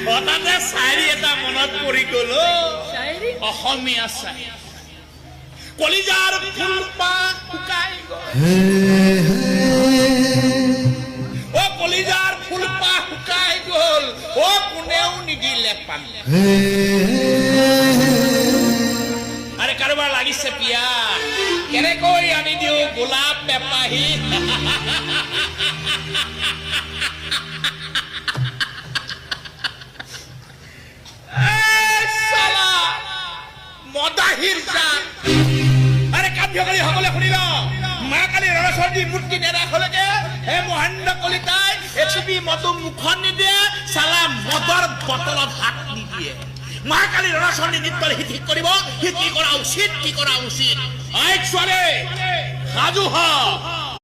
হঠাতে চাৰি এটা মনত পৰি গল অসমীয়া চাৰি কলিজাৰ ফুলপাহ শুকাই গল অ কলিজাৰ ফুলপাহ শুকাই গল অ কোনেও নিদিলে পানী আৰে কাৰোবাৰ লাগিছে পিয়া কেনেকৈ আনি দিও গোলাপ পেপাহী মদাহিৰ জান আৰে কাব্যকাৰী সকলে শুনিল মা কালী ৰণচণ্ডী মূৰ্তি নেৰাখলৈকে হে মহেন্দ্ৰ কলিতাই এচিপি মধু মুখন নিদিয়ে চালা মদৰ বটলত হাত নিদিয়ে মা কালী ৰণচণ্ডী নৃত্য সি ঠিক কৰিব সি কি কৰা উচিত কি কৰা উচিত ছোৱালী সাজু হ